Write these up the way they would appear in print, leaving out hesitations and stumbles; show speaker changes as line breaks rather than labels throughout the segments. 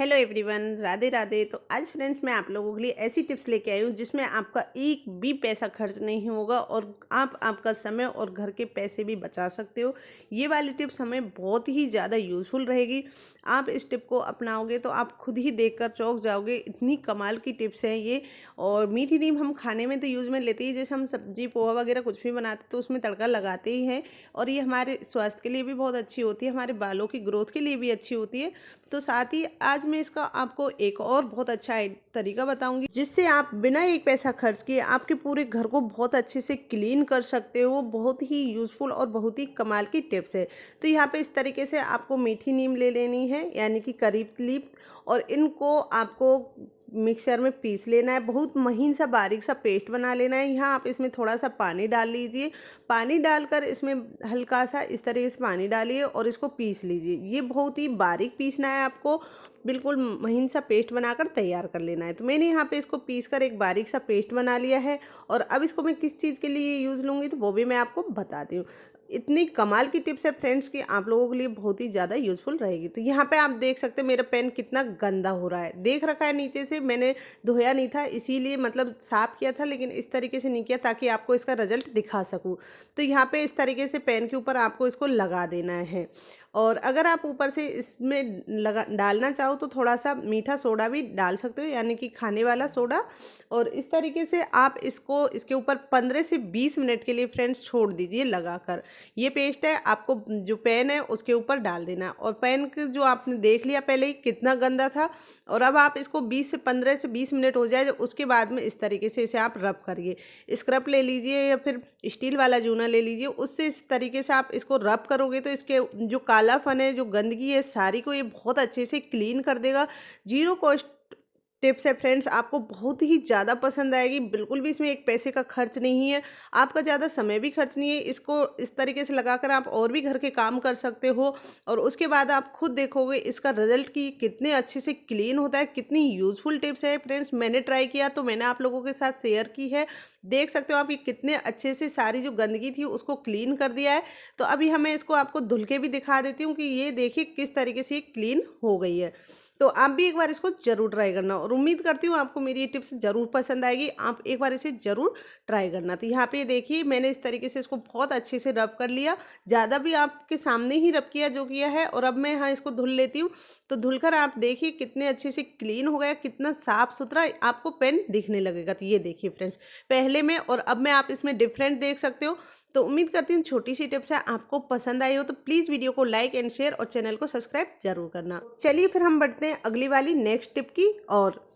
Hello everyone, Radhe Radhe. तो आज friends मैं आप लोगों के लिए ऐसी टिप्स लेके आई हूँ जिसमें आपका एक भी पैसा खर्च नहीं होगा और आप आपका समय और घर के पैसे भी बचा सकते हो। ये वाली टिप्स हमें बहुत ही ज़्यादा यूज़फुल रहेगी। आप इस टिप को अपनाओगे तो आप खुद ही देखकर चौंक जाओगे, इतनी कमाल की टिप्स हैं ये। और मीठी नीम हम खाने में तो यूज़ में लेते ही, जैसे हम सब्जी पोहा वगैरह कुछ भी बनाते तो उसमें तड़का लगाते ही हैं। और ये हमारे स्वास्थ्य के लिए भी बहुत अच्छी होती है, हमारे बालों की ग्रोथ के लिए भी अच्छी होती है। तो साथ ही आज मैं इसका आपको एक और बहुत अच्छा तरीका बताऊंगी जिससे आप बिना एक पैसा खर्च किए आपके पूरे घर को बहुत अच्छे से क्लीन कर सकते हो। बहुत ही यूज़फुल और बहुत ही कमाल की टिप्स है। तो यहाँ पे इस तरीके से आपको मीठी नीम ले लेनी है, यानी कि करी लीफ, और इनको आपको मिक्सर में पीस लेना है। बहुत महीन सा बारीक सा पेस्ट बना लेना है। यहाँ आप इसमें थोड़ा सा पानी डाल लीजिए। पानी डालकर इसमें हल्का सा इस तरीके से पानी डालिए और इसको पीस लीजिए। ये बहुत ही बारीक पीसना है आपको, बिल्कुल महीन सा पेस्ट बनाकर तैयार कर लेना है। तो मैंने यहाँ पे इसको पीस कर एक बारीक सा पेस्ट बना लिया है। और अब इसको मैं किस चीज़ के लिए यूज़ लूँगी तो वो भी मैं आपको बताती हूँ। इतनी कमाल की टिप्स है फ्रेंड्स कि आप लोगों के लिए बहुत ही ज़्यादा यूज़फुल रहेगी। तो यहाँ पे आप देख सकते हैं मेरा पेन कितना गंदा हो रहा है, देख रखा है नीचे से। मैंने धोया नहीं था इसीलिए, मतलब साफ़ किया था लेकिन इस तरीके से नहीं किया ताकि आपको इसका रिजल्ट दिखा सकूँ। तो यहाँ पे इस तरीके से पेन के ऊपर आपको इसको लगा देना है। और अगर आप ऊपर से इसमें लगा डालना चाहो तो थोड़ा सा मीठा सोडा भी डाल सकते हो, यानी कि खाने वाला सोडा। और इस तरीके से आप इसको इसके ऊपर 15 से 20 मिनट के लिए फ्रेंड्स छोड़ दीजिए लगाकर। ये पेस्ट है, आपको जो पैन है उसके ऊपर डाल देना। और पैन के जो आपने देख लिया पहले ही कितना गंदा था। और अब आप इसको 15 से 20 मिनट हो जाए उसके बाद में इस तरीके से इसे आप रब करिए। स्क्रब ले लीजिए या फिर स्टील वाला जूना ले लीजिए, उससे इस तरीके से आप इसको रब करोगे तो इसके जो कालापन है, जो गंदगी है सारी को ये बहुत अच्छे से क्लीन कर देगा। जीरो कॉस्ट टिप्स है फ्रेंड्स, आपको बहुत ही ज़्यादा पसंद आएगी। बिल्कुल भी इसमें एक पैसे का खर्च नहीं है, आपका ज़्यादा समय भी खर्च नहीं है। इसको इस तरीके से लगाकर आप और भी घर के काम कर सकते हो। और उसके बाद आप खुद देखोगे इसका रिजल्ट कि कितने अच्छे से क्लीन होता है। कितनी यूज़फुल टिप्स है फ्रेंड्स, मैंने ट्राई किया तो मैंने आप लोगों के साथ शेयर की है। देख सकते हो आप ये कितने अच्छे से सारी जो गंदगी थी उसको क्लीन कर दिया है। तो अभी हमें इसको आपको धुल के भी दिखा देती हूँ कि ये देखिए किस तरीके से ये क्लीन हो गई है। तो आप भी एक बार इसको ज़रूर ट्राई करना और उम्मीद करती हूँ आपको मेरी ये टिप्स ज़रूर पसंद आएगी। आप एक बार इसे ज़रूर ट्राई करना। तो यहाँ पे देखिए मैंने इस तरीके से इसको बहुत अच्छे से रब कर लिया, ज़्यादा भी आपके सामने ही रब किया जो किया है। और अब मैं यहाँ इसको धुल लेती हूँ। तो धुलकर आप देखिए कितने अच्छे से क्लीन हो गया, कितना साफ़ सुथरा आपको पेन दिखने लगेगा। तो ये देखिए फ्रेंड्स, पहले में और अब में आप इसमें डिफरेंट देख सकते हो। तो उम्मीद करती हूँ छोटी सी टिप्स है आपको पसंद आई हो। तो प्लीज़ वीडियो को लाइक एंड शेयर और चैनल को सब्सक्राइब जरूर करना। चलिए फिर हम बढ़ते हैं अगली वाली नेक्स्ट टिप की और।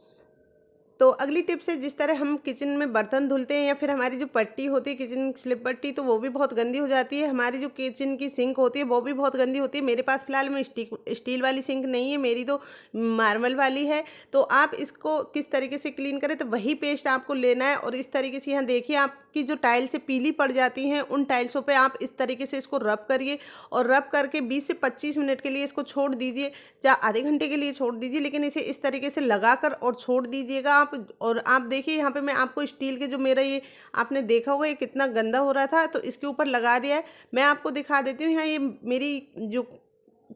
तो अगली टिप से जिस तरह हम किचन में बर्तन धुलते हैं या फिर हमारी जो पट्टी होती है किचन स्लिप पट्टी, तो वो भी बहुत गंदी हो जाती है। हमारी जो किचन की सिंक होती है वो भी बहुत गंदी होती है। मेरे पास फिलहाल में स्टील वाली सिंक नहीं है, मेरी तो मार्बल वाली है। तो आप इसको किस तरीके से क्लीन करें, तो वही पेस्ट आपको लेना है। और इस तरीके से यहाँ देखिए आपकी जो टाइल से पीली पड़ जाती हैं उन टाइल्सों पर आप इस तरीके से इसको रब करिए। और रब करके 20 से 25 मिनट के लिए इसको छोड़ दीजिए, चाहे आधे घंटे के लिए छोड़ दीजिए, लेकिन इसे इस तरीके से लगाकर और छोड़ दीजिएगा। और आप देखिए यहाँ पे मैं आपको स्टील के जो मेरा ये आपने देखा होगा ये कितना गंदा हो रहा था, तो इसके ऊपर लगा दिया है। मैं आपको दिखा देती हूँ यहाँ ये मेरी जो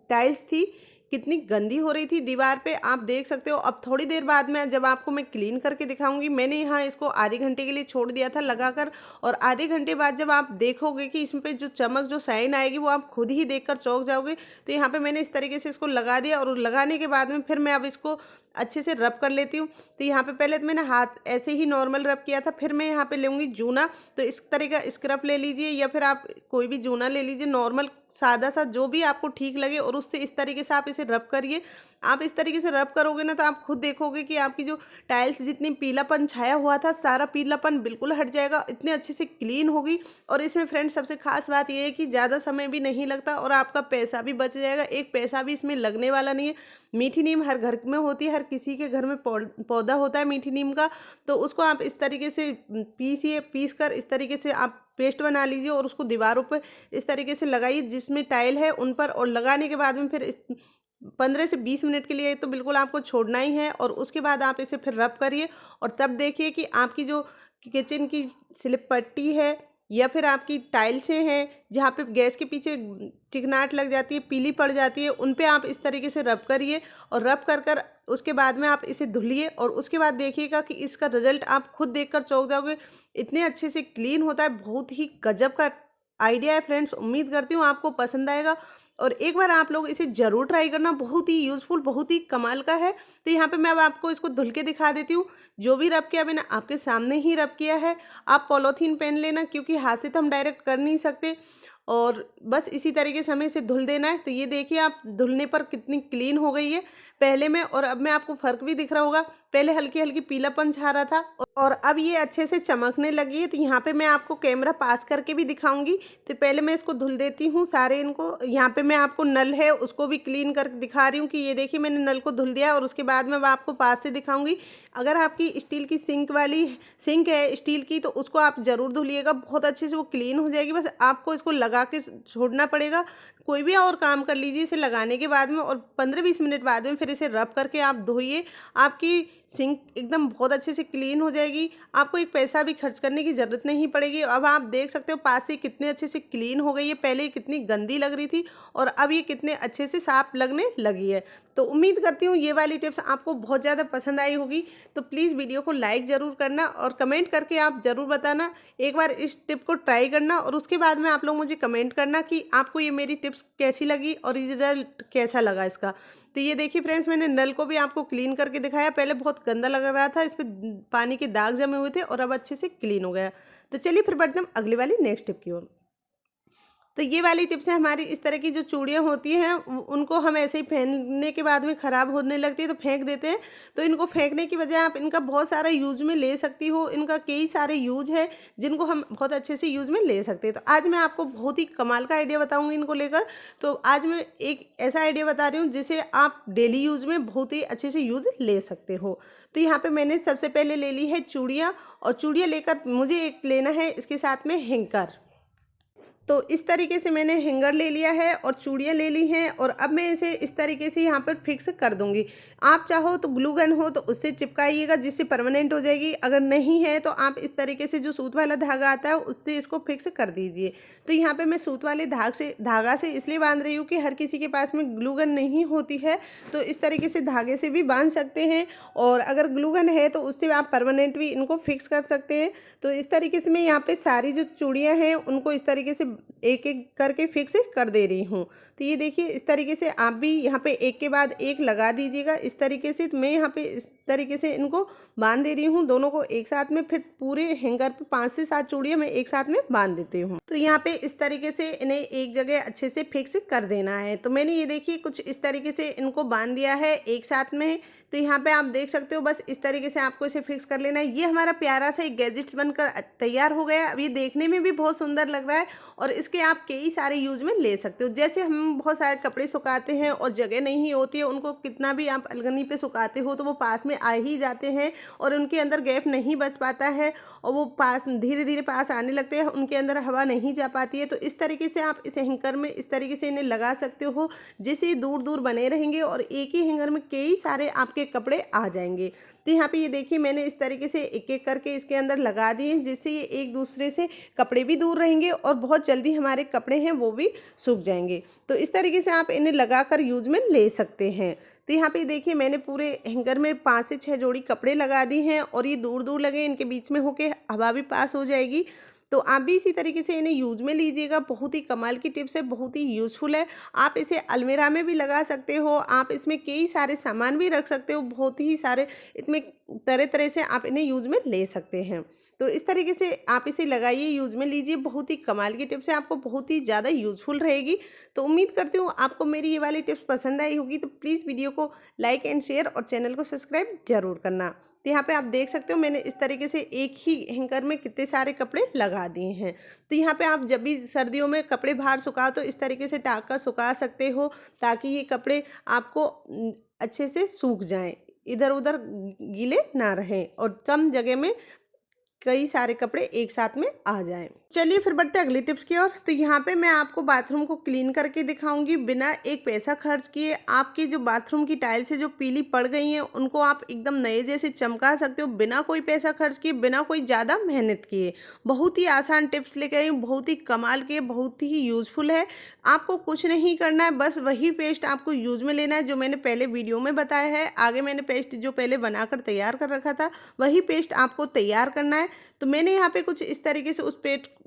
टाइल्स थी कितनी गंदी हो रही थी दीवार पे, आप देख सकते हो। अब थोड़ी देर बाद में जब आपको मैं क्लीन करके दिखाऊंगी, मैंने यहाँ इसको आधे घंटे के लिए छोड़ दिया था लगाकर। और आधे घंटे बाद जब आप देखोगे कि इसमें पे जो चमक जो साइन आएगी वो आप खुद ही देखकर चौंक जाओगे। तो यहाँ पे मैंने इस तरीके से इसको लगा दिया और लगाने के बाद में फिर मैं अब इसको अच्छे से रब कर लेती हूँ। तो यहाँ पे पहले तो मैंने हाथ ऐसे ही नॉर्मल रब किया था, फिर मैं यहाँ पे लूँगी जूना। तो इस तरह का स्क्रब ले लीजिए या फिर आप कोई भी जूना ले लीजिए, नॉर्मल सादा सा जो भी आपको ठीक लगे, और उससे इस तरीके से आप इसे रब करिए। आप इस तरीके से रब करोगे ना तो आप खुद देखोगे कि आपकी जो टाइल्स जितनी पीलापन छाया हुआ था सारा पीलापन बिल्कुल हट जाएगा, इतने अच्छे से क्लीन होगी। और इसमें फ्रेंड्स सबसे खास बात यह है कि ज़्यादा समय भी नहीं लगता और आपका पैसा भी बच जाएगा, एक पैसा भी इसमें लगने वाला नहीं है। मीठी नीम हर घर में होती है, हर किसी के घर में पौधा होता है मीठी नीम का। तो उसको आप इस तरीके से पीस कर इस तरीके से आप पेस्ट बना लीजिए और उसको दीवारों पर इस तरीके से लगाइए जिसमें टाइल है उन पर। और लगाने के बाद में फिर 15 से 20 मिनट के लिए तो बिल्कुल आपको छोड़ना ही है। और उसके बाद आप इसे फिर रब करिए और तब देखिए कि आपकी जो किचन की स्लिप पट्टी है या फिर आपकी टाइल्सें हैं जहाँ पे गैस के पीछे चिकनाहट लग जाती है, पीली पड़ जाती है, उन पे आप इस तरीके से रब करिए। और रब कर उसके बाद में आप इसे धुलिए और उसके बाद देखिएगा कि इसका रिजल्ट आप खुद देखकर चौंक जाओगे। इतने अच्छे से क्लीन होता है, बहुत ही गजब का आइडिया है फ्रेंड्स। उम्मीद करती हूँ आपको पसंद आएगा और एक बार आप लोग इसे ज़रूर ट्राई करना, बहुत ही यूज़फुल, बहुत ही कमाल का है। तो यहाँ पे मैं अब आपको इसको धुल के दिखा देती हूँ। जो भी रब किया मैंने आपके सामने ही रब किया है। आप पॉलीथीन पहन लेना, क्योंकि हाथ से तो हम डायरेक्ट कर नहीं सकते, और बस इसी तरीके से हमें इसे धुल देना है। तो ये देखिए आप धुलने पर कितनी क्लीन हो गई है पहले में और अब में। आपको फ़र्क भी दिख रहा होगा, पहले हल्की हल्की पीलापन छा रहा था और अब ये अच्छे से चमकने लगी है। तो यहाँ पे मैं आपको कैमरा पास करके भी दिखाऊंगी। तो पहले मैं इसको धुल देती हूँ सारे इनको। यहाँ पे मैं आपको नल है उसको भी क्लीन कर दिखा रही हूँ कि ये देखिए मैंने नल को धुल दिया और उसके बाद में मैं आपको पास से दिखाऊंगी। अगर आपकी स्टील की सिंक है स्टील की, तो उसको आप ज़रूर धुलिएगा, बहुत अच्छे से वो क्लीन हो जाएगी। बस आपको इसको लगा के छोड़ना पड़ेगा। कोई भी और काम कर लीजिए इसे लगाने के बाद में, और 15-20 मिनट बाद में फिर इसे रब करके आप धोइए। आपकी सिंक एकदम बहुत अच्छे से क्लीन हो जाएगी। आपको एक पैसा भी खर्च करने की ज़रूरत नहीं पड़ेगी। अब आप देख सकते हो पास से कितने अच्छे से क्लीन हो गई है। पहले ये कितनी गंदी लग रही थी और अब ये कितने अच्छे से साफ लगने लगी है। तो उम्मीद करती हूँ ये वाली टिप्स आपको बहुत ज़्यादा पसंद आई होगी। तो प्लीज़ वीडियो को लाइक ज़रूर करना और कमेंट करके आप ज़रूर बताना। एक बार इस टिप को ट्राई करना और उसके बाद में आप लोग मुझे कमेंट करना कि आपको ये मेरी टिप्स कैसी लगी और रिजल्ट कैसा लगा इसका। तो ये देखिए फ्रेंड्स, मैंने नल को भी आपको क्लीन करके दिखाया। पहले बहुत गंदा लग रहा था, इस पर पानी के दाग जमे हुए थे और अब अच्छे से क्लीन हो गया। तो चलिए फिर बढ़ते हैं अगली वाली नेक्स्ट टिप की ओर। तो ये वाली टिप्स है हमारी। इस तरह की जो चूड़ियाँ होती हैं उनको हम ऐसे ही पहनने के बाद में ख़राब होने लगती है तो फेंक देते हैं। तो इनको फेंकने की बजाय आप इनका बहुत सारा यूज में ले सकती हो। इनका कई सारे यूज है जिनको हम बहुत अच्छे से यूज में ले सकते हैं। तो आज मैं आपको बहुत ही कमाल का आइडिया बताऊँगी इनको लेकर। तो आज मैं एक ऐसा आइडिया बता रही हूँ जिसे आप डेली यूज में बहुत ही अच्छे से यूज ले सकते हो। तो यहाँ पर मैंने सबसे पहले ले ली है चूड़ियाँ, और चूड़ियाँ लेकर मुझे एक लेना है इसके साथ में हैंकर। तो इस तरीके से मैंने हैंगर ले लिया है और चूड़ियाँ ले ली हैं और अब मैं इसे इस तरीके से यहाँ पर फिक्स कर दूँगी। आप चाहो तो ग्लू गन हो तो उससे चिपकाइएगा जिससे परमानेंट हो जाएगी। अगर नहीं है तो आप इस तरीके से जो सूत वाला धागा आता है उससे इसको फिक्स कर दीजिए। तो यहाँ पे मैं सूत वाले धागा से इसलिए बांध रही हूँ कि हर किसी के पास में ग्लू गन नहीं होती है, तो इस तरीके से धागे से भी बांध सकते हैं। और अगर ग्लू गन है तो उससे आप परमानेंट भी इनको फिक्स कर सकते हैं। तो इस तरीके से मैं यहाँ पे सारी जो चूड़ियाँ हैं उनको इस तरीके से एक एक करके फिक्स कर दे रही हूँ। तो ये देखिए इस तरीके से आप भी यहाँ पे एक के बाद एक लगा दीजिएगा इस तरीके से। तो मैं यहाँ पे इस तरीके से इनको बांध दे रही हूँ दोनों को एक साथ में। फिर पूरे हैंगर पे 5 से 7 चूड़ियाँ मैं एक साथ में बांध देती हूँ। तो यहाँ पे इस तरीके से इन्हें एक जगह अच्छे से फिक्स कर देना है। तो मैंने ये देखिए कुछ इस तरीके से इनको बांध दिया है एक साथ में। तो यहाँ पे आप देख सकते हो बस इस तरीके से आपको इसे फिक्स कर लेना है। ये हमारा प्यारा सा एक गैजेट्स बनकर तैयार हो गया। अब ये देखने में भी बहुत सुंदर लग रहा है और इसके आप कई सारे यूज में ले सकते हो। जैसे हम बहुत सारे कपड़े सुखाते हैं और जगह नहीं होती है, उनको कितना भी आप अलगनी पे सुखाते हो तो वो पास में आ ही जाते हैं और उनके अंदर गैप नहीं बच पाता है और वो पास धीरे धीरे पास आने लगते हैं, उनके अंदर हवा नहीं जा पाती है। तो इस तरीके से आप इस हैंगर में इस तरीके से इन्हें लगा सकते हो जिससे दूर दूर बने रहेंगे और एक ही हैंगर में कई सारे आपके कपड़े आ जाएंगे। तो यहाँ पे ये देखिए मैंने इस तरीके से एक एक करके इसके अंदर लगा दिए जिससे ये एक दूसरे से कपड़े भी दूर रहेंगे और बहुत जल्दी हमारे कपड़े हैं वो भी सूख जाएंगे। तो इस तरीके से आप इन्हें लगाकर यूज में ले सकते हैं। तो यहाँ पे देखिए मैंने पूरे हैंगर में 5 से 6 जोड़ी कपड़े लगा दी हैं और ये दूर दूर लगे, इनके बीच में होके हवा भी पास हो जाएगी। तो आप भी इसी तरीके से इन्हें यूज में लीजिएगा। बहुत ही कमाल की टिप्स है, बहुत ही यूज़फुल है। आप इसे अलमीरा में भी लगा सकते हो, आप इसमें कई सारे सामान भी रख सकते हो, बहुत ही सारे इसमें तरह तरह से आप इन्हें यूज में ले सकते हैं। तो इस तरीके से आप इसे लगाइए, यूज में लीजिए। बहुत ही कमाल की टिप्स है, आपको बहुत ही ज़्यादा यूज़फुल रहेगी। तो उम्मीद करती हूँ आपको मेरी ये वाली टिप्स पसंद आई होगी। तो प्लीज़ वीडियो को लाइक एंड शेयर और चैनल को सब्सक्राइब जरूर करना। तो यहाँ पे आप देख सकते हो मैंने इस तरीके से एक ही हैंगर में कितने सारे कपड़े लगा दिए हैं। तो यहाँ पे आप जब भी सर्दियों में कपड़े बाहर सुखाओ तो इस तरीके से टाक कर सुखा सकते हो ताकि ये कपड़े आपको अच्छे से सूख जाएं, इधर उधर गीले ना रहें और कम जगह में कई सारे कपड़े एक साथ में आ जाएं। चलिए फिर बढ़ते हैं अगली टिप्स की ओर। तो यहाँ पे मैं आपको बाथरूम को क्लीन करके दिखाऊंगी बिना एक पैसा खर्च किए। आपकी जो बाथरूम की टाइल्स जो पीली पड़ गई हैं उनको आप एकदम नए जैसे चमका सकते हो बिना कोई पैसा खर्च किए, बिना कोई ज़्यादा मेहनत किए। बहुत ही आसान टिप्स लेके आई हूँ, बहुत ही कमाल के, बहुत ही यूजफुल है। आपको कुछ नहीं करना है, बस वही पेस्ट आपको यूज में लेना है जो मैंने पहले वीडियो में बताया है। आगे मैंने पेस्ट जो पहले बनाकर तैयार कर रखा था वही पेस्ट आपको तैयार करना है। तो मैंने यहाँ पे कुछ इस तरीके से उस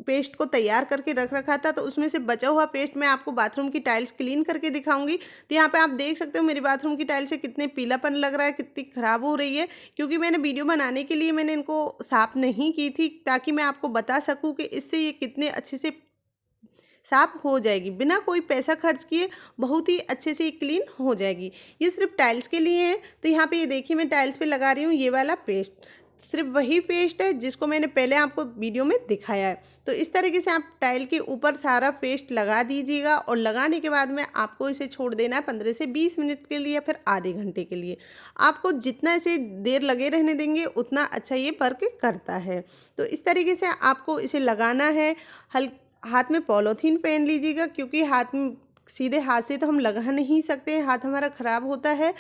पेस्ट को तैयार करके रख रखा था, तो उसमें से बचा हुआ पेस्ट मैं आपको बाथरूम की टाइल्स क्लीन करके दिखाऊंगी। तो यहाँ पे आप देख सकते हो मेरी बाथरूम की टाइल्स से कितने पीलापन लग रहा है, कितनी खराब हो रही है, क्योंकि मैंने वीडियो बनाने के लिए मैंने इनको साफ नहीं की थी, ताकि मैं आपको बता सकूँ कि इससे ये कितने अच्छे से साफ हो जाएगी। बिना कोई पैसा खर्च किए बहुत ही अच्छे से क्लीन हो जाएगी। ये सिर्फ टाइल्स के लिए है। तो यहाँ पे ये देखिए मैं टाइल्स पे लगा रही हूँ ये वाला पेस्ट, सिर्फ वही पेस्ट है जिसको मैंने पहले आपको वीडियो में दिखाया है। तो इस तरीके से आप टाइल के ऊपर सारा पेस्ट लगा दीजिएगा और लगाने के बाद में आपको इसे छोड़ देना है 15 से 20 मिनट के लिए, फिर आधे घंटे के लिए। आपको जितना इसे देर लगे रहने देंगे उतना अच्छा ये वर्क करता है। तो इस तरीके से आपको इसे लगाना है। हाथ में पॉलीथीन पहन लीजिएगा, क्योंकि हाथ में सीधे हाथ से तो हम लगा नहीं सकते, हाथ हमारा ख़राब होता है।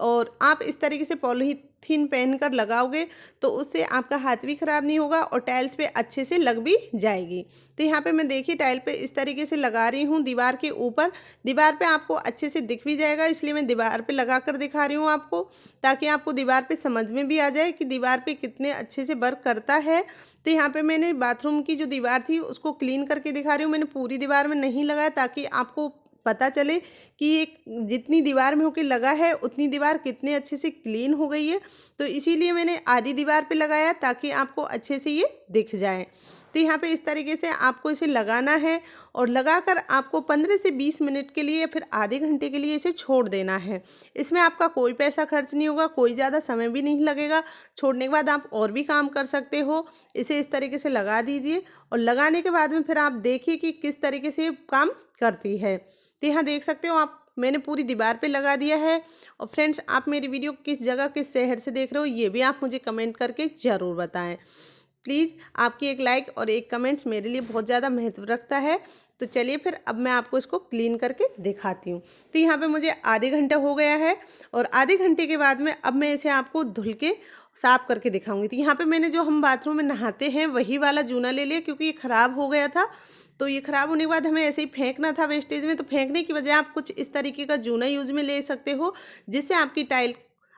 और आप इस तरीके से पॉलीथीन पहनकर लगाओगे तो उससे आपका हाथ भी ख़राब नहीं होगा और टाइल्स पे अच्छे से लग भी जाएगी। तो यहाँ पे मैं देखिए टाइल पे इस तरीके से लगा रही हूँ दीवार के ऊपर। दीवार पे आपको अच्छे से दिख भी जाएगा, इसलिए मैं दीवार पे लगा कर दिखा रही हूँ आपको, ताकि आपको दीवार पे समझ में भी आ जाए कि दीवार पे कितने अच्छे से वर्क करता है। तो यहाँ पे मैंने बाथरूम की जो दीवार थी उसको क्लीन करके दिखा रही हूँ। मैंने पूरी दीवार में नहीं लगाया, ताकि आपको पता चले कि एक जितनी दीवार में होके लगा है उतनी दीवार कितने अच्छे से क्लीन हो गई है। तो इसीलिए मैंने आधी दीवार पे लगाया, ताकि आपको अच्छे से ये दिख जाए। तो यहाँ पे इस तरीके से आपको इसे लगाना है और लगाकर आपको 15 से 20 मिनट के लिए, फिर आधे घंटे के लिए इसे छोड़ देना है। इसमें आपका कोई पैसा खर्च नहीं होगा, कोई ज़्यादा समय भी नहीं लगेगा। छोड़ने के बाद आप और भी काम कर सकते हो। इसे इस तरीके से लगा दीजिए और लगाने के बाद में फिर आप देखिए कि किस तरीके से काम करती है। तो यहाँ देख सकते हो आप, मैंने पूरी दीवार पे लगा दिया है। और फ्रेंड्स, आप मेरी वीडियो किस जगह किस शहर से देख रहे हो ये भी आप मुझे कमेंट करके ज़रूर बताएं। प्लीज़ आपकी एक लाइक और एक कमेंट्स मेरे लिए बहुत ज़्यादा महत्व रखता है। तो चलिए फिर अब मैं आपको इसको क्लीन करके दिखाती हूँ। तो यहाँ पे मुझे आधे घंटा हो गया है और आधे घंटे के बाद में अब मैं इसे आपको धुल के साफ़ करके दिखाऊंगी। तो यहाँ पे मैंने जो हम बाथरूम में नहाते हैं वही वाला जूना ले लिया, क्योंकि ये ख़राब हो गया था। तो ये ख़राब होने के बाद हमें ऐसे ही फेंकना था वेस्टेज में, तो फेंकने की बजाय आप कुछ इस तरीके का जूना यूज में ले सकते हो, जिससे आपकी टाइल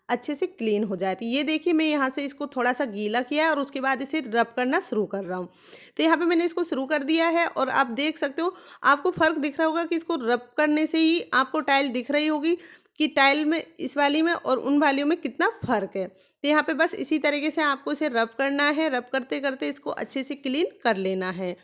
अच्छे से क्लीन हो जाए। तो ये देखिए मैं यहाँ से इसको थोड़ा सा गीला किया है और उसके बाद इसे रब करना शुरू कर रहा हूँ। तो यहाँ पे मैंने इसको शुरू कर दिया है और आप देख सकते हो, आपको फ़र्क दिख रहा होगा कि इसको रब करने से ही आपको टाइल दिख रही होगी कि टाइल में इस वाली में और उन वालियों में कितना फ़र्क है। तो यहाँ पे बस इसी तरीके से आपको इसे रब करना है। रब करते करते इसको अच्छे से क्लीन कर लेना है।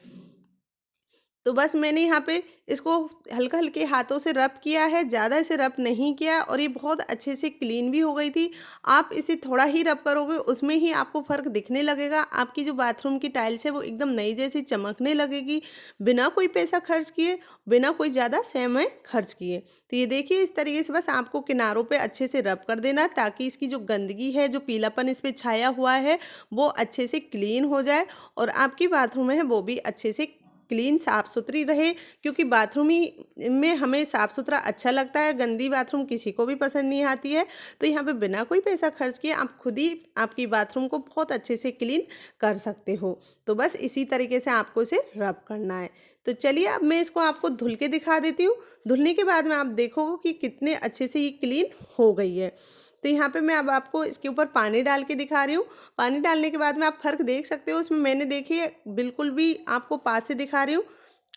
तो बस मैंने यहाँ पे इसको हल्का हल्के हाथों से रब किया है, ज़्यादा इसे रब नहीं किया और ये बहुत अच्छे से क्लीन भी हो गई थी। आप इसे थोड़ा ही रब करोगे उसमें ही आपको फ़र्क दिखने लगेगा। आपकी जो बाथरूम की टाइल्स है वो एकदम नई जैसी चमकने लगेगी, बिना कोई पैसा खर्च किए, बिना कोई ज़्यादा समय खर्च किए। तो ये देखिए इस तरीके से बस आपको किनारों पे अच्छे से रब कर देना, ताकि इसकी जो गंदगी है, जो पीलापन इस पर छाया हुआ है, वो अच्छे से क्लीन हो जाए और आपकी बाथरूम है वो भी अच्छे से क्लीन साफ़ सुथरी रहे। क्योंकि बाथरूम ही में हमें साफ़ सुथरा अच्छा लगता है, गंदी बाथरूम किसी को भी पसंद नहीं आती है। तो यहाँ पे बिना कोई पैसा खर्च किए आप खुद ही आपकी बाथरूम को बहुत अच्छे से क्लीन कर सकते हो। तो बस इसी तरीके से आपको इसे रब करना है। तो चलिए अब मैं इसको आपको धुल के दिखा देती हूँ। धुलने के बाद में आप देखोगे कि कितने अच्छे से ये क्लीन हो गई है। तो यहाँ पे मैं अब आपको इसके ऊपर पानी डाल के दिखा रही हूँ। पानी डालने के बाद में आप फ़र्क देख सकते हो। उसमें मैंने देखिए बिल्कुल भी आपको पास से दिखा रही हूँ,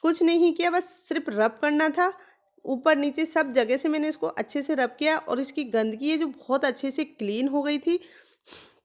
कुछ नहीं किया, बस सिर्फ रब करना था। ऊपर नीचे सब जगह से मैंने इसको अच्छे से रब किया और इसकी गंदगी है जो बहुत अच्छे से क्लीन हो गई थी।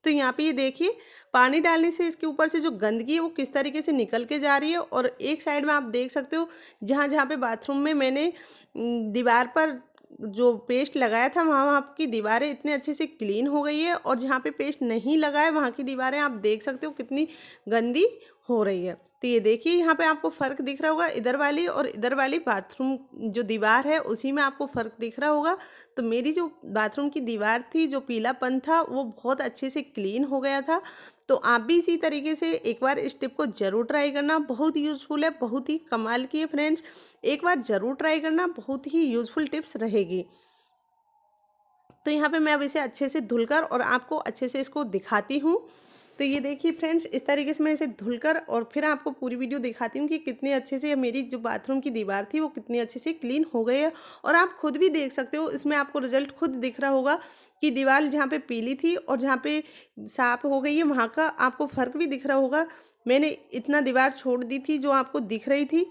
तो यहाँ पे ये देखिए पानी डालने से इसके ऊपर से जो गंदगी है वो किस तरीके से निकल के जा रही है। और एक साइड में आप देख सकते हो जहाँ जहाँ पे बाथरूम में मैंने दीवार पर जो पेस्ट लगाया था वहाँ की दीवारें इतने अच्छे से क्लीन हो गई है, और जहाँ पे पेस्ट नहीं लगा है वहाँ की दीवारें आप देख सकते हो कितनी गंदी हो रही है। तो ये देखिए यहाँ पे आपको फ़र्क दिख रहा होगा, इधर वाली और इधर वाली बाथरूम जो दीवार है उसी में आपको फ़र्क दिख रहा होगा। तो मेरी जो बाथरूम की दीवार थी, जो पीलापन था वो बहुत अच्छे से क्लीन हो गया था। तो आप भी इसी तरीके से एक बार इस टिप को ज़रूर ट्राई करना, बहुत यूज़फुल है, बहुत ही कमाल की है फ्रेंड्स। एक बार ज़रूर ट्राई करना, बहुत ही यूज़फुल टिप्स रहेगी। तो यहाँ पे मैं अब इसे अच्छे से धुलकर और आपको अच्छे से इसको दिखाती हूँ। तो ये देखिए फ्रेंड्स, इस तरीके से मैं इसे धुलकर और फिर आपको पूरी वीडियो दिखाती हूँ कि कितने अच्छे से मेरी जो बाथरूम की दीवार थी वो कितनी अच्छे से क्लीन हो गई है। और आप खुद भी देख सकते हो, इसमें आपको रिजल्ट खुद दिख रहा होगा कि दीवार जहाँ पे पीली थी और जहाँ पे साफ हो गई है वहाँ का आपको फ़र्क भी दिख रहा होगा। मैंने इतना दीवार छोड़ दी थी जो आपको दिख रही थी।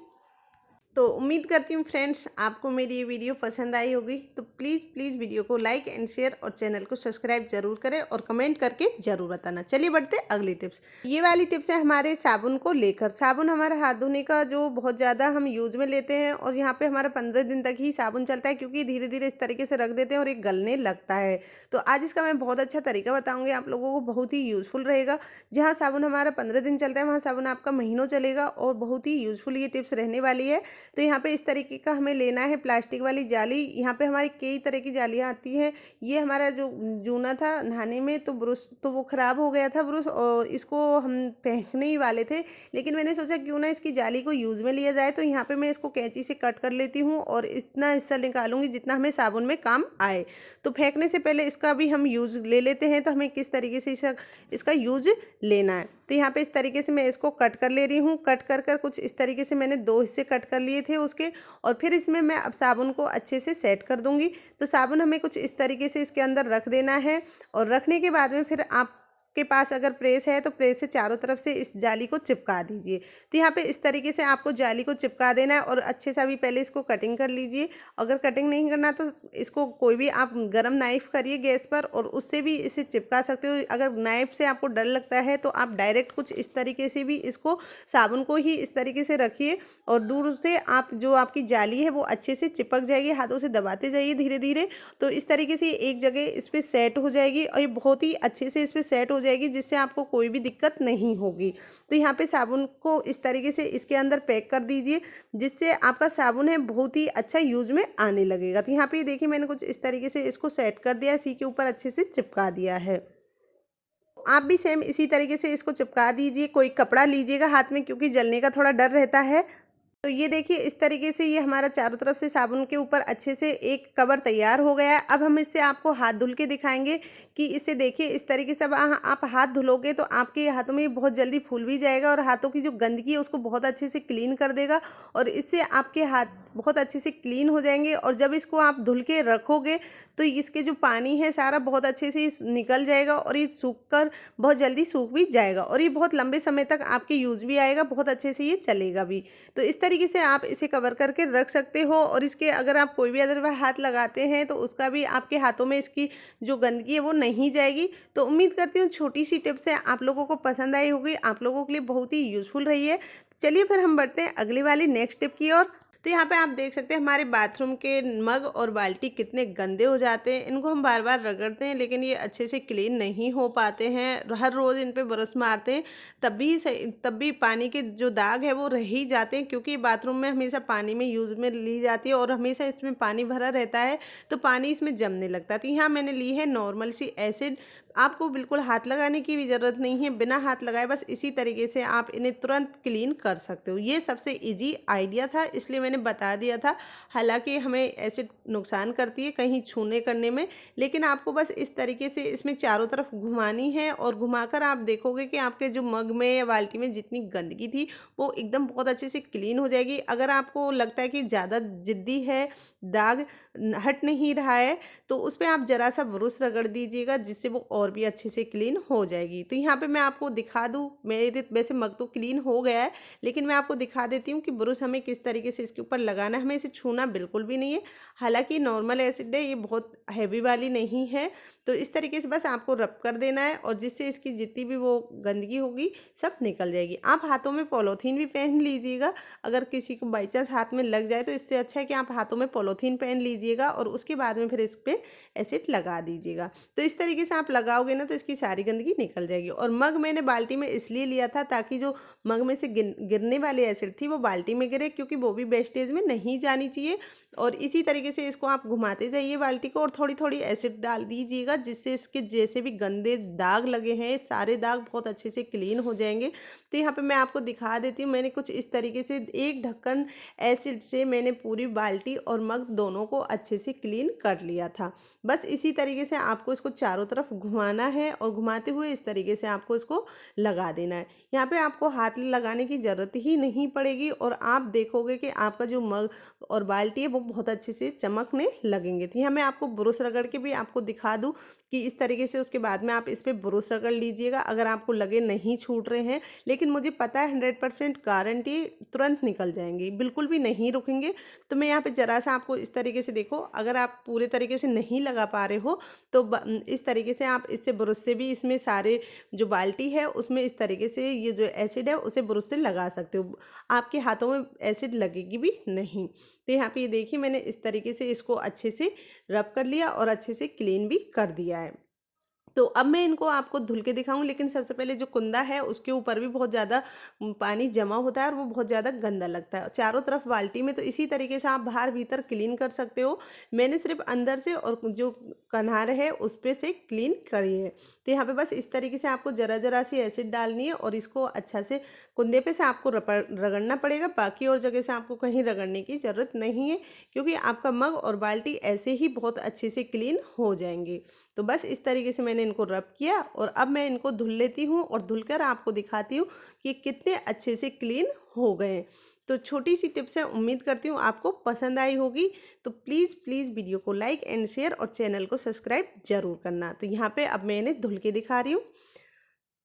तो उम्मीद करती हूँ फ्रेंड्स आपको मेरी ये वीडियो पसंद आई होगी। तो प्लीज़ वीडियो को लाइक एंड शेयर और चैनल को सब्सक्राइब जरूर करें और कमेंट करके ज़रूर बताना। चलिए बढ़ते अगली टिप्स। ये वाली टिप्स है हमारे साबुन को लेकर। साबुन हमारा हाथ धोने का जो बहुत ज़्यादा हम यूज़ में लेते हैं और यहाँ पे हमारा 15 दिन तक ही साबुन चलता है, क्योंकि धीरे धीरे इस तरीके से रख देते हैं और ये गलने लगता है। तो आज इसका मैं बहुत अच्छा तरीका बताऊँगी आप लोगों को, बहुत ही यूज़फुल रहेगा। जहाँ साबुन हमारा 15 दिन चलता है वहाँ साबुन आपका महीनों चलेगा और बहुत ही यूज़फुल ये टिप्स रहने वाली है। तो यहाँ पे इस तरीके का हमें लेना है प्लास्टिक वाली जाली। यहाँ पे हमारी कई तरह की जालियाँ आती हैं। ये हमारा जो जूना था नहाने में, तो ब्रश तो वो ख़राब हो गया था ब्रश, और इसको हम फेंकने ही वाले थे, लेकिन मैंने सोचा क्यों ना इसकी जाली को यूज़ में लिया जाए। तो यहाँ पे मैं इसको कैंची से कट कर लेती हूँ और इतना हिस्सा निकालूंगी जितना हमें साबुन में काम आए। तो फेंकने से पहले इसका भी हम यूज़ ले लेते हैं, तो हमें किस तरीके से इसका यूज़ लेना है। तो यहाँ पे इस तरीके से मैं इसको कट कर ले रही हूँ। कट कर कर कुछ इस तरीके से मैंने 2 हिस्से कट कर लिए थे उसके, और फिर इसमें मैं अब साबुन को अच्छे से सेट कर दूँगी। तो साबुन हमें कुछ इस तरीके से इसके अंदर रख देना है, और रखने के बाद में फिर आप के पास अगर प्रेस है तो प्रेस से चारों तरफ से इस जाली को चिपका दीजिए। तो यहाँ पे इस तरीके से आपको जाली को चिपका देना है और अच्छे से अभी पहले इसको कटिंग कर लीजिए। अगर कटिंग नहीं करना तो इसको कोई भी आप गरम नाइफ़ करिए गैस पर और उससे भी इसे चिपका सकते हो। अगर नाइफ़ से आपको डर लगता है तो आप डायरेक्ट कुछ इस तरीके से भी इसको साबुन को ही इस तरीके से रखिए और दूर से आप जो आपकी जाली है वो अच्छे से चिपक जाएगी। हाथों से दबाते जाइए धीरे धीरे, तो इस तरीके से एक जगह इस पर सेट हो जाएगी और ये बहुत ही अच्छे से इस पर सेट हो जाएगी, जिससे आपको कोई भी दिक्कत नहीं होगी। तो यहाँ पे साबुन को इस तरीके से इसके अंदर पैक कर दीजिए, जिससे आपका साबुन है बहुत ही अच्छा यूज में आने लगेगा। तो यहाँ पे देखिए मैंने कुछ इस तरीके से इसको सेट कर दिया है, इसी के ऊपर अच्छे से चिपका दिया है। आप भी सेम इसी तरीके से इसको चिपका दीजिए। कोई कपड़ा लीजिएगा हाथ में, क्योंकि जलने का थोड़ा डर रहता है। तो ये देखिए इस तरीके से ये हमारा चारों तरफ से साबुन के ऊपर अच्छे से एक कवर तैयार हो गया है। अब हम इससे आपको हाथ धुल के दिखाएंगे कि इससे देखिए इस तरीके से अब आप हाथ धुलोगे तो आपके हाथों में ये बहुत जल्दी फूल भी जाएगा और हाथों की जो गंदगी है उसको बहुत अच्छे से क्लीन कर देगा, और इससे आपके हाथ बहुत अच्छे से क्लीन हो जाएंगे। और जब इसको आप धुल के रखोगे तो इसके जो पानी है सारा बहुत अच्छे से निकल जाएगा और ये सूख कर बहुत जल्दी सूख भी जाएगा, और ये बहुत लंबे समय तक आपके यूज़ भी आएगा, बहुत अच्छे से ये चलेगा भी। तो इस तरीके से आप इसे कवर करके रख सकते हो। और इसके अगर आप कोई भी अदर हाथ लगाते हैं तो उसका भी आपके हाथों में इसकी जो गंदगी है वो नहीं जाएगी। तो उम्मीद करती हूँ छोटी सी टिप्स है आप लोगों को पसंद आई होगी, आप लोगों के लिए बहुत ही यूज़फुल रही है। चलिए फिर हम बढ़ते हैं अगली वाली नेक्स्ट टिप की ओर। तो यहाँ पे आप देख सकते हैं हमारे बाथरूम के मग और बाल्टी कितने गंदे हो जाते हैं। इनको हम बार बार रगड़ते हैं लेकिन ये अच्छे से क्लीन नहीं हो पाते हैं। हर रोज़ इन पे ब्रश मारते हैं तब भी पानी के जो दाग है वो रह ही जाते हैं, क्योंकि बाथरूम में हमेशा पानी में यूज़ में ली जाती है और हमेशा इसमें पानी भरा रहता है, तो पानी इसमें जमने लगता है। तो यहाँ मैंने ली है नॉर्मल सी एसिड। आपको बिल्कुल हाथ लगाने की भी ज़रूरत नहीं है, बिना हाथ लगाए बस इसी तरीके से आप इन्हें तुरंत क्लीन कर सकते हो। ये सबसे इजी आइडिया था इसलिए मैंने बता दिया था। हालांकि हमें एसिड नुकसान करती है कहीं छूने करने में, लेकिन आपको बस इस तरीके से इसमें चारों तरफ घुमानी है और घुमाकर आप देखोगे कि आपके जो मग में या बाल्टी में जितनी गंदगी थी वो एकदम बहुत अच्छे से क्लीन हो जाएगी। अगर आपको लगता है कि ज़्यादा जिद्दी है, दाग हट नहीं रहा है, तो उस पर आप ज़रा सा ब्रश रगड़ दीजिएगा, जिससे वो और भी अच्छे से क्लीन हो जाएगी। तो यहाँ पे मैं आपको दिखा दूँ, मेरे वैसे मग तो क्लीन हो गया है लेकिन मैं आपको दिखा देती हूँ कि ब्रश हमें किस तरीके से इसके ऊपर लगाना है। हमें इसे छूना बिल्कुल भी नहीं है। हालांकि नॉर्मल एसिड है, ये बहुत हैवी वाली नहीं है। तो इस तरीके से बस आपको रब कर देना है और जिससे इसकी जितनी भी वो गंदगी होगी सब निकल जाएगी। आप हाथों में पॉलीथीन भी पहन लीजिएगा, अगर किसी को बाई चांस हाथ में लग जाए तो इससे अच्छा है कि आप हाथों में पॉलीथीन पहन लीजिएगा और उसके बाद में फिर इस पर एसिड लगा दीजिएगा। तो इस तरीके से आप लगाओगे ना तो इसकी सारी गंदगी निकल जाएगी। और मग मैंने बाल्टी में इसलिए लिया था ताकि जो मग में से गिरने वाली एसिड थी वो बाल्टी में गिरे, क्योंकि वो भी वेस्टेज में नहीं जानी चाहिए। और इसी तरीके से इसको आप घुमाते जाइए बाल्टी को और थोड़ी थोड़ी एसिड डाल दीजिएगा, जिससे इसके जैसे भी गंदे दाग लगे हैं सारे दाग बहुत अच्छे से क्लीन हो जाएंगे। तो यहाँ पे मैं आपको दिखा देती हूँ, मैंने कुछ इस तरीके से एक ढक्कन एसिड से मैंने पूरी बाल्टी और मग दोनों को अच्छे से क्लीन कर लिया था। बस इसी तरीके से आपको इसको चारों तरफ घुमाना है और घुमाते हुए इस तरीके से आपको इसको लगा देना है। यहाँ पे आपको हाथ लगाने की ज़रूरत ही नहीं पड़ेगी और आप देखोगे कि आपका जो मग और बाल्टी है वो बहुत अच्छे से चमकने लगेंगे। तो यहाँ मैं आपको ब्रश रगड़ के भी आपको दिखा दूँ कि इस तरीके से उसके बाद में आप इस पर ब्रश रगड़ लीजिएगा। अगर आपको लगे नहीं छूट रहे हैं, लेकिन मुझे पता है 100% गारंटी तुरंत निकल जाएंगे, बिल्कुल भी नहीं रुकेंगे। तो मैं यहाँ पे ज़रा सा आपको इस तरीके से देखो, अगर आप पूरे तरीके से नहीं लगा पा रहे हो तो इस तरीके से आप इससे ब्रश से भी इसमें सारे जो बाल्टी है उसमें इस तरीके से ये जो एसिड है उसे ब्रश से लगा सकते हो, आपके हाथों में एसिड लगेगी भी नहीं। तो यहाँ पे ये देखिए मैंने इस तरीके से इसको अच्छे से रब कर लिया और अच्छे से क्लीन भी कर दिया है। तो अब मैं इनको आपको धुल के दिखाऊं, लेकिन सबसे पहले जो कुंदा है उसके ऊपर भी बहुत ज़्यादा पानी जमा होता है और वो बहुत ज़्यादा गंदा लगता है चारों तरफ बाल्टी में। तो इसी तरीके से आप बाहर भीतर क्लीन कर सकते हो। मैंने सिर्फ अंदर से और जो कन्हार है उस पर से क्लीन करी है। तो यहाँ पे बस इस तरीके से आपको ज़रा ज़रा सी एसिड डालनी है और इसको अच्छा से कुंदे पे से आपको रगड़ना पड़ेगा। बाकी और जगह से आपको कहीं रगड़ने की ज़रूरत नहीं है, क्योंकि आपका मग और बाल्टी ऐसे ही बहुत अच्छे से क्लीन हो जाएंगे। तो बस इस तरीके से मैंने इनको रब किया और अब मैं इनको धुल लेती हूँ और धुलकर आपको दिखाती हूँ कि कितने अच्छे से क्लीन हो गए। तो छोटी सी टिप्स है, उम्मीद करती हूँ आपको पसंद आई होगी। तो प्लीज़ प्लीज़ वीडियो को लाइक एंड शेयर और चैनल को सब्सक्राइब जरूर करना। तो यहाँ पे अब मैं इन्हें धुल के दिखा रही हूँ।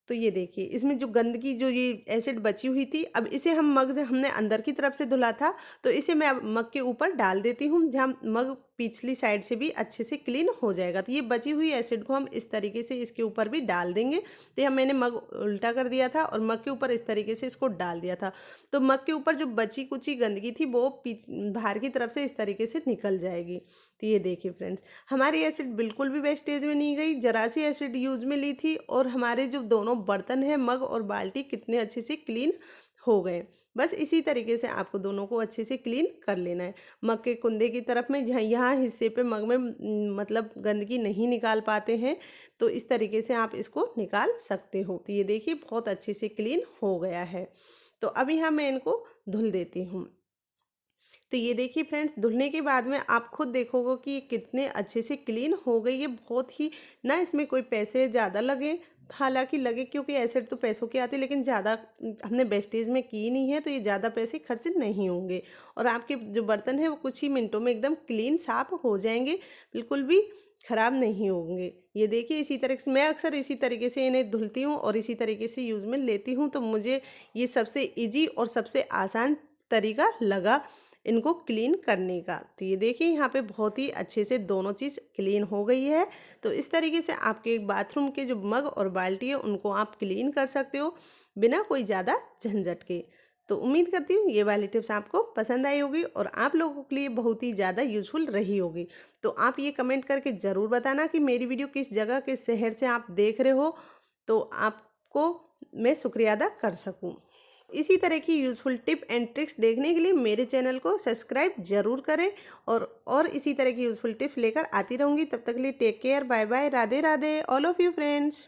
तो ये देखिए इसमें जो गंदगी जो ये एसिड बची हुई थी, अब इसे हम मग हमने अंदर की तरफ से धुला था तो इसे मैं अब मग के ऊपर डाल देती हूँ, जहाँ मग पिछली साइड से भी अच्छे से क्लीन हो जाएगा। तो ये बची हुई एसिड को हम इस तरीके से इसके ऊपर भी डाल देंगे। तो यहाँ मैंने मग उल्टा कर दिया था और मग के ऊपर इस तरीके से इसको डाल दिया था। तो मग के ऊपर जो बची कुची गंदगी थी वो बाहर की तरफ से इस तरीके से निकल जाएगी। तो ये देखिए फ्रेंड्स, हमारी एसिड बिल्कुल भी वेस्टेज में नहीं गई, जरा सी एसिड यूज में ली थी और हमारे जो दोनों बर्तन हैं मग और बाल्टी कितने अच्छे से क्लीन हो गए। बस इसी तरीके से आपको दोनों को अच्छे से क्लीन कर लेना है। मग के कुंदे की तरफ में जहाँ यहाँ हिस्से पे मग में मतलब गंदगी नहीं निकाल पाते हैं, तो इस तरीके से आप इसको निकाल सकते हो। तो ये देखिए बहुत अच्छे से क्लीन हो गया है। तो अभी यहाँ मैं इनको धुल देती हूँ। तो ये देखिए फ्रेंड्स, धुलने के बाद में आप खुद देखोगे कि ये कितने अच्छे से क्लीन हो गई है। बहुत ही ना इसमें कोई पैसे ज़्यादा लगे, हालांकि लगे क्योंकि एसिड तो पैसों की आती है, लेकिन ज़्यादा हमने वेस्टेज में की नहीं है तो ये ज़्यादा पैसे खर्च नहीं होंगे और आपके जो बर्तन है वो कुछ ही मिनटों में एकदम क्लीन साफ हो जाएंगे, बिल्कुल भी ख़राब नहीं होंगे। ये देखिए इसी तरह से मैं अक्सर इसी तरीके से इन्हें धुलती हूँ और इसी तरीके से यूज़ में लेती हूँ। तो मुझे ये सबसे ईजी और सबसे आसान तरीका लगा इनको क्लीन करने का। तो ये देखिए यहाँ पे बहुत ही अच्छे से दोनों चीज़ क्लीन हो गई है। तो इस तरीके से आपके बाथरूम के जो मग और बाल्टी है उनको आप क्लीन कर सकते हो बिना कोई ज़्यादा झंझट के। तो उम्मीद करती हूँ ये वाली टिप्स आपको पसंद आई होगी और आप लोगों के लिए बहुत ही ज़्यादा यूज़फुल रही होगी। तो आप ये कमेंट करके ज़रूर बताना कि मेरी वीडियो किस जगह किस शहर से आप देख रहे हो, तो आपको मैं शुक्रिया अदा कर सकूँ। इसी तरह की यूज़फुल टिप एंड ट्रिक्स देखने के लिए मेरे चैनल को सब्सक्राइब जरूर करें और इसी तरह की यूज़फुल टिप्स लेकर आती रहूँगी। तब तक के लिए take care, bye bye, Radhe Radhe all of you friends.